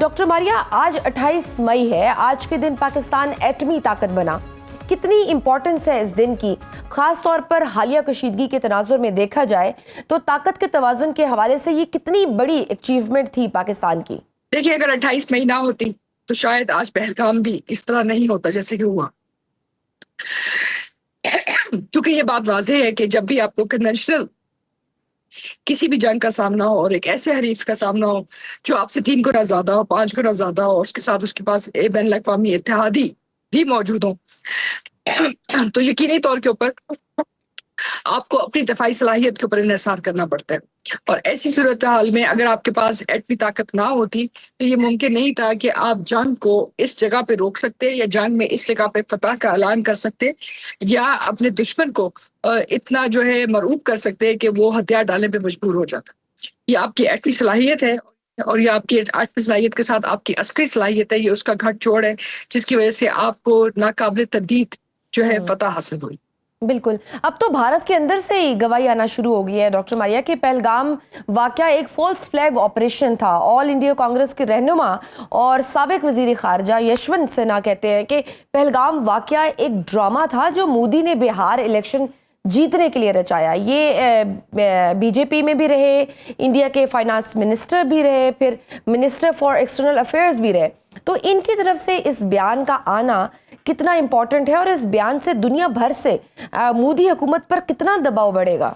Doctor ماریا، آج 28 مئی ہے. آج کے دن پاکستان ایٹمی طاقت بنا. کتنی امپورٹنس ہے اس دن کی، خاص طور پر حالیہ کشیدگی کے تناظر میں دیکھا جائے تو طاقت کے توازن کے حوالے سے یہ کتنی بڑی اچیومنٹ تھی پاکستان کی؟ دیکھیں، اگر 28 مئی نہ ہوتی تو شاید آج پہلگام بھی اس طرح نہیں ہوتا جیسے کہ ہوا. کیونکہ یہ بات واضح ہے کہ جب بھی آپ کو کنونشنل کسی بھی جنگ کا سامنا ہو اور ایک ایسے حریف کا سامنا ہو جو آپ سے 3 گنا زیادہ ہو، 5 گنا زیادہ ہو، اور اس کے ساتھ اس کے پاس بین الاقوامی اتحادی بھی موجود ہوں، تو یقینی طور کے اوپر آپ کو اپنی دفاعی صلاحیت کے اوپر انحصار کرنا پڑتا ہے. اور ایسی صورتحال میں اگر آپ کے پاس ایٹمی طاقت نہ ہوتی تو یہ ممکن نہیں تھا کہ آپ جنگ کو اس جگہ پہ روک سکتے یا جنگ میں اس جگہ پہ فتح کا اعلان کر سکتے یا اپنے دشمن کو اتنا جو ہے مرعوب کر سکتے کہ وہ ہتھیار ڈالنے پہ مجبور ہو جاتا. یہ آپ کی ایٹمی صلاحیت ہے، اور یہ آپ کی ایٹمی صلاحیت کے ساتھ آپ کی عسکری صلاحیت ہے. یہ اس کا گھٹ جوڑ ہے جس کی وجہ سے آپ کو ناقابل تردید جو ہے فتح حاصل ہوئی. بالکل. اب تو بھارت کے اندر سے ہی گواہی آنا شروع ہو گئی ہے ڈاکٹر ماریا کہ پہلگام واقعہ ایک فالس فلیگ آپریشن تھا. آل انڈیا کانگریس کے رہنما اور سابق وزیر خارجہ یشونت سنہا کہتے ہیں کہ پہلگام واقعہ ایک ڈرامہ تھا جو مودی نے بہار الیکشن جیتنے کے لیے رچایا. یہ بی جے پی میں بھی رہے، انڈیا کے فائنانس منسٹر بھی رہے، پھر منسٹر فار ایکسٹرنل افیئرز بھی رہے. تو ان کی طرف سے اس بیان کا آنا کتنا امپورٹنٹ ہے، اور اس بیان سے دنیا بھر سے مودی حکومت پر کتنا دباؤ بڑھے گا؟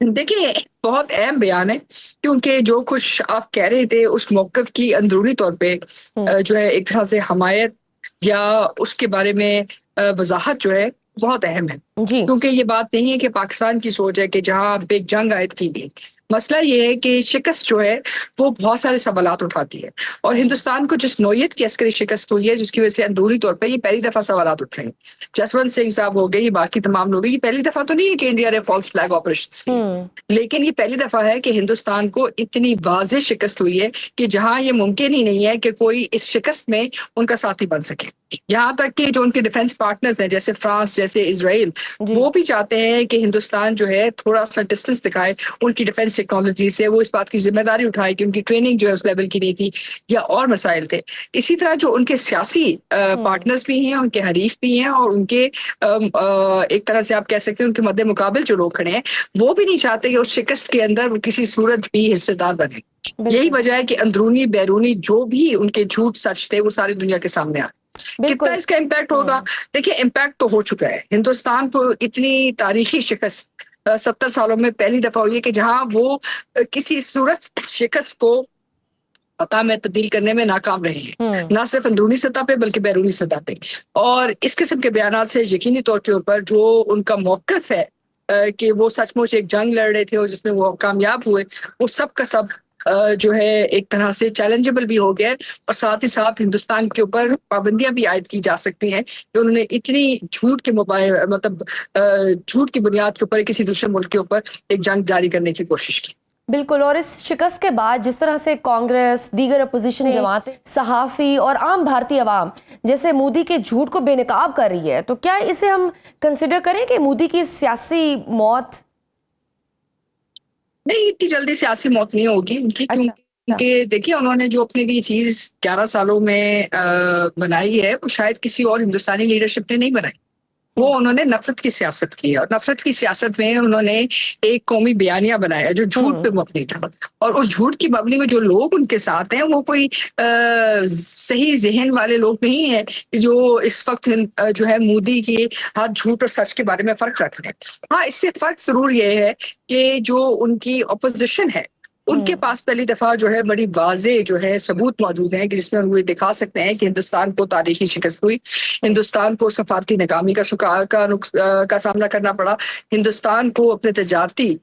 دیکھیں، بہت اہم بیان ہے، کیونکہ جو کچھ آپ کہہ رہے تھے اس موقف کی اندرونی طور پہ جو ہے ایک طرح سے حمایت یا اس کے بارے میں وضاحت جو ہے بہت اہم ہے. جی، کیونکہ یہ بات نہیں ہے کہ پاکستان کی سوچ ہے کہ جہاں پہ ایک جنگ عائد کی گئی. مسئلہ یہ ہے کہ شکست جو ہے وہ بہت سارے سوالات اٹھاتی ہے، اور ہندوستان کو جس نوعیت کی عسکری شکست ہوئی ہے جس کی وجہ سے اندرونی طور پہ یہ پہلی دفعہ سوالات اٹھ رہے ہیں. جسونت سنگھ صاحب ہو گئے، یہ باقی تمام لوگ، یہ پہلی دفعہ تو نہیں ہے کہ انڈیا نے فالس فلیگ آپریشن کی، لیکن یہ پہلی دفعہ ہے کہ ہندوستان کو اتنی واضح شکست ہوئی ہے کہ جہاں یہ ممکن ہی نہیں ہے کہ کوئی اس شکست میں ان کا ساتھی بن سکے. یہاں تک کہ جو ان کے ڈیفنس پارٹنرز ہیں جیسے فرانس، جیسے اسرائیل، وہ بھی چاہتے ہیں کہ ہندوستان جو ہے تھوڑا سا ڈسٹنس دکھائے ان کی ڈیفنس ٹیکنالوجی سے، وہ اس بات کی ذمہ داری اٹھائے کہ ان کی ٹریننگ جو ہے اس لیول کی نہیں تھی یا اور مسائل تھے. اسی طرح جو ان کے سیاسی پارٹنرز بھی ہیں، ان کے حریف بھی ہیں، اور ان کے ایک طرح سے آپ کہہ سکتے ہیں ان کے مد مقابل جو لوگ کھڑے ہیں، وہ بھی نہیں چاہتے کہ اس شکست کے اندر وہ کسی صورت بھی حصے دار بنے. یہی وجہ ہے کہ اندرونی بیرونی جو بھی ان کے جھوٹ سچ تھے وہ ساری دنیا کے سامنے آئے. کتنا اس کا امپیکٹ ہوگا؟ دیکھیں، امپیکٹ تو ہو چکا ہے. ہندوستان کو اتنی تاریخی شکست 70 سالوں میں پہلی دفعہ ہوئی ہے کہ جہاں وہ کسی صورت شکست کو فتح میں تبدیل کرنے میں ناکام رہے ہیں، نہ صرف اندرونی سطح پہ بلکہ بیرونی سطح پہ. اور اس قسم کے بیانات سے یقینی طور کے اوپر جو ان کا موقف ہے کہ وہ سچ مچ ایک جنگ لڑ رہے تھے اور جس میں وہ کامیاب ہوئے، وہ سب کا سب جو ہے ایک طرح سے چیلنجبل بھی ہو گیا، اور ساتھ ہی ساتھ ہندوستان کے اوپر پابندیاں بھی عائد کی جا سکتی ہیں کہ انہوں نے اتنی جھوٹ کے مطلب جھوٹ کی بنیاد کے اوپر کسی دوسرے ملک کے اوپر ایک جنگ جاری کرنے کی کوشش کی. بالکل. اور اس شکست کے بعد جس طرح سے کانگریس، دیگر اپوزیشن جماعتیں، صحافی اور عام بھارتی عوام جیسے مودی کے جھوٹ کو بے نقاب کر رہی ہے، تو کیا اسے ہم کنسیڈر کریں کہ مودی کی سیاسی موت؟ نہیں، اتنی جلدی سیاسی موت نہیں ہوگی ان کی، کیونکہ دیکھیے انہوں نے جو اپنے لیے چیز 11 سالوں میں بنائی ہے وہ شاید کسی اور ہندوستانی لیڈرشپ نے نہیں بنائی. وہ انہوں نے نفرت کی سیاست کی، اور نفرت کی سیاست میں انہوں نے ایک قومی بیانیہ بنایا جو جھوٹ پہ مبنی تھا. اور اس جھوٹ کی مبنی میں جو لوگ ان کے ساتھ ہیں وہ کوئی صحیح ذہن والے لوگ نہیں ہیں جو اس وقت جو ہے مودی کی ہر جھوٹ اور سچ کے بارے میں فرق رکھ رہے ہیں. ہاں، اس سے فرق ضرور یہ ہے کہ جو ان کی اپوزیشن ہے ان کے پاس پہلی دفعہ جو ہے بڑی واضح جو ہے ثبوت موجود ہیں کہ جس میں وہ دکھا سکتے ہیں کہ ہندوستان کو تاریخی شکست ہوئی، ہندوستان کو سفارتی ناکامی کا سامنا کرنا پڑا، ہندوستان کو اپنے تجارتی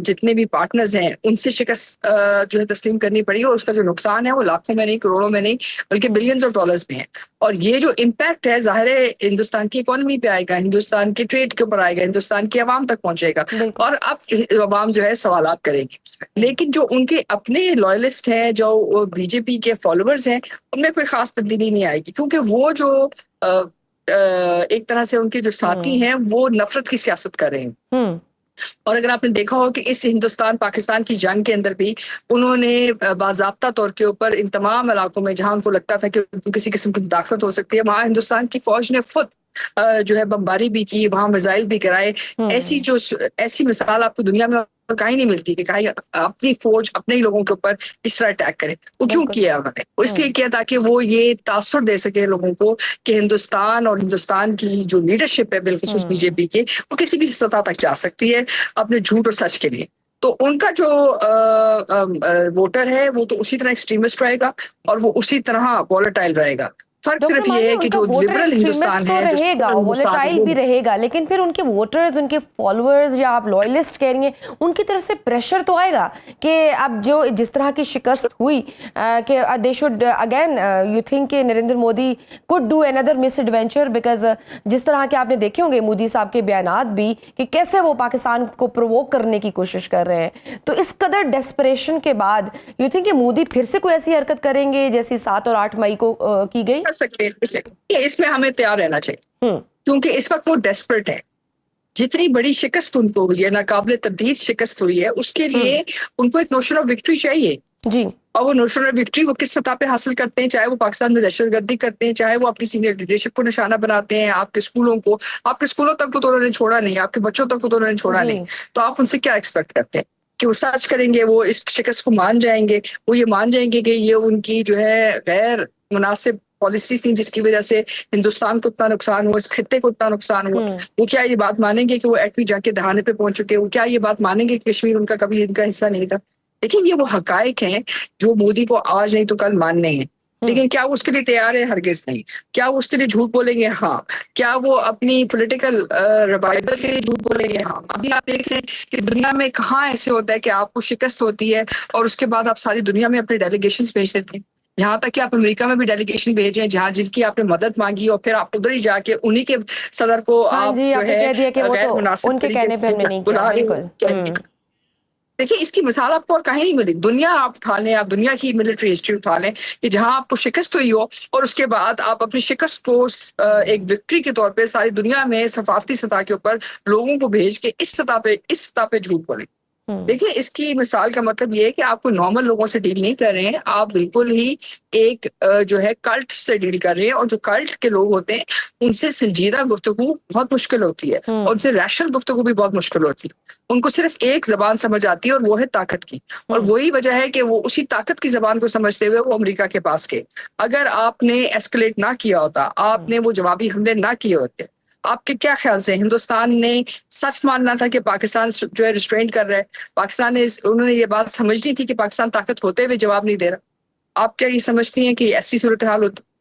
جتنے بھی پارٹنرز ہیں ان سے شکست جو ہے تسلیم کرنی پڑی، اور اس کا جو نقصان ہے وہ لاکھوں میں نہیں، کروڑوں میں نہیں، بلکہ بلینز آف ڈالرز میں ہے. اور یہ جو امپیکٹ ہے ظاہر ہے ہندوستان کی اکانومی پہ آئے گا، ہندوستان کے ٹریڈ کے اوپر آئے گا، ہندوستان کی عوام تک پہنچے گا، اور اب عوام جو ہے سوالات کرے گی. لیکن جو ان کے اپنے لوئلسٹ ہیں، جو بی جے پی کے فالوورز ہیں، ان میں کوئی خاص تبدیلی نہیں آئے گی، کیونکہ وہ جو ایک طرح سے ان کے جو ساتھی ہیں وہ نفرت کی سیاست کر رہے ہیں. اور اگر آپ نے دیکھا ہو کہ اس ہندوستان پاکستان کی جنگ کے اندر بھی انہوں نے باضابطہ طور کے اوپر ان تمام علاقوں میں جہاں ان کو لگتا تھا کہ کسی قسم کی مداخلت ہو سکتی ہے وہاں ہندوستان کی فوج نے خود جو ہے بمباری بھی کی، وہاں میزائل بھی کرائے. ایسی مثال آپ کو دنیا میں اور کہیں نہیں ملتی کہ کہیں اپنی فوج اپنے ہی لوگوں کے اوپر اس طرح اٹیک کرے. وہ کیوں کیا انہوں نے؟ وہ اس لیے کیا تاکہ وہ یہ تاثر دے سکے لوگوں کو کہ ہندوستان اور ہندوستان کی جو لیڈرشپ ہے بالخصوص بی جے پی کی، وہ کسی بھی سطح تک جا سکتی ہے اپنے جھوٹ اور سچ کے لیے. تو ان کا جو ووٹر ہے وہ تو اسی طرح ایکسٹریمسٹ رہے گا اور وہ اسی طرح وولٹائل رہے گا. فرق ڈاکٹر صرف یہ ماریہ ہے ان کہ کا جو ووٹر لبرل ہندوستان ایکسٹریمسٹ تو ہے رہے گا، وولیٹائل بھی رہے گا، لیکن پھر ان کے ووٹرز، ان کے فالوورز یا آپ لوئلسٹ کہہ رہی ہیں، ان کی طرف سے پریشر تو آئے گا کہ اب جو جس طرح کی شکست ہوئی کہ they should again you think کہ Narendra Modi could do another misadventure, because جس طرح کے آپ نے دیکھے ہوں گے مودی صاحب کے بیانات بھی کہ کیسے وہ پاکستان کو پرووک کرنے کی کوشش کر رہے ہیں. تو اس قدر ڈیسپریشن کے بعد یو تھنک کہ مودی پھر سے کوئی ایسی حرکت کریں گے جیسی 7 اور 8 مئی کو کی گئی؟ کر سکتے ہیں. اس میں ہمیں تیار رہنا چاہیے کیونکہ اس وقت وہ ڈیسپریٹ ہے. جتنی بڑی شکست ان کو ہوئی ہے، ناقابل تردید شکست ہوئی ہے، اس کے لیے ان کو ایک نوشن آف وکٹری چاہیے. جی، اور وہ نوشن آف وکٹری وہ کس سطح پہ حاصل کرتے ہیں، چاہے وہ پاکستان میں دہشت گردی کرتے ہیں، چاہے وہ اپنی سینئر لیڈرشپ کو نشانہ بناتے ہیں، آپ کے اسکولوں تک کو تو انہوں نے چھوڑا نہیں، آپ کے بچوں تک کو تو انہوں نے چھوڑا نہیں. تو آپ ان سے کیا ایکسپیکٹ کرتے ہیں کہ وہ سچ کریں گے، وہ اس شکست کو مان جائیں گے، وہ یہ مان جائیں گے کہ یہ ان کی جو ہے غیر مناسب پالیسیز تھیں جس کی وجہ سے ہندوستان کو اتنا نقصان ہوا، اس خطے کو اتنا نقصان ہوا. وہ کیا یہ بات مانیں گے کہ وہ ایٹمی جنگ کے دہانے پہ پہنچ چکے؟ وہ کیا یہ بات مانیں گے کہ کشمیر ان کا کبھی ان کا حصہ نہیں تھا؟ لیکن یہ وہ حقائق ہیں جو مودی کو آج نہیں تو کل ماننے ہیں. لیکن کیا وہ اس کے لیے تیار ہے؟ ہرگز نہیں. کیا وہ اس کے لیے جھوٹ بولیں گے؟ ہاں. کیا وہ اپنی پولیٹیکل ریوائول کے لیے جھوٹ بولیں گے؟ ہاں. ابھی آپ دیکھ رہے ہیں کہ دنیا میں کہاں ایسے ہوتا ہے کہ آپ کو شکست ہوتی ہے اور اس کے بعد آپ ساری دنیا میں اپنے ڈیلیگیشنز بھیج دیتے ہیں. یہاں تک کہ آپ امریکہ میں بھی ڈیلیگیشن بھیجیں جہاں جن کی آپ نے مدد مانگی اور پھر آپ ادھر ہی جا کے انہی کے صدر کو ہاں آپ جی، جو آپ نے ہے کہہ دیا کہ وہ غیر تو مناسب ان کے طریقے کہنے پہ سے ہم نے نہیں کیا. بلا رہے بالکل. ہیں. دیکھیں اس کی مثال آپ کو اور کہیں نہیں ملی. دنیا آپ اٹھا لیں، آپ دنیا کی ملٹری ہسٹری اٹھا لیں کہ جہاں آپ کو شکست ہوئی ہو اور اس کے بعد آپ اپنی شکست کو ایک وکٹری کے طور پہ ساری دنیا میں ثقافتی سطح کے اوپر لوگوں کو بھیج کے اس سطح پہ جھوٹ بولیں. دیکھیں اس کی مثال کا مطلب یہ ہے کہ آپ کو نارمل لوگوں سے ڈیل نہیں کر رہے ہیں، آپ بالکل ہی ایک جو ہے کلٹ سے ڈیل کر رہے ہیں. اور جو کلٹ کے لوگ ہوتے ہیں ان سے سنجیدہ گفتگو بہت مشکل ہوتی ہے اور ان سے ریشنل گفتگو بھی بہت مشکل ہوتی ہے. ان کو صرف ایک زبان سمجھ آتی ہے اور وہ ہے طاقت کی. اور وہی وجہ ہے کہ وہ اسی طاقت کی زبان کو سمجھتے ہوئے وہ امریکہ کے پاس گئے. اگر آپ نے ایسکلیٹ نہ کیا ہوتا، آپ نے وہ جوابی حملے نہ کیے ہوتے، آپ کے کیا خیال سے ہندوستان نے سچ ماننا تھا کہ پاکستان جو ہے ریسٹرینٹ کر رہا ہے؟ پاکستان نے انہوں نے یہ بات سمجھنی تھی کہ پاکستان طاقت ہوتے ہوئے جواب نہیں دے رہا. آپ کیا یہ سمجھتی ہیں کہ ایسی صورتحال ہوتی؟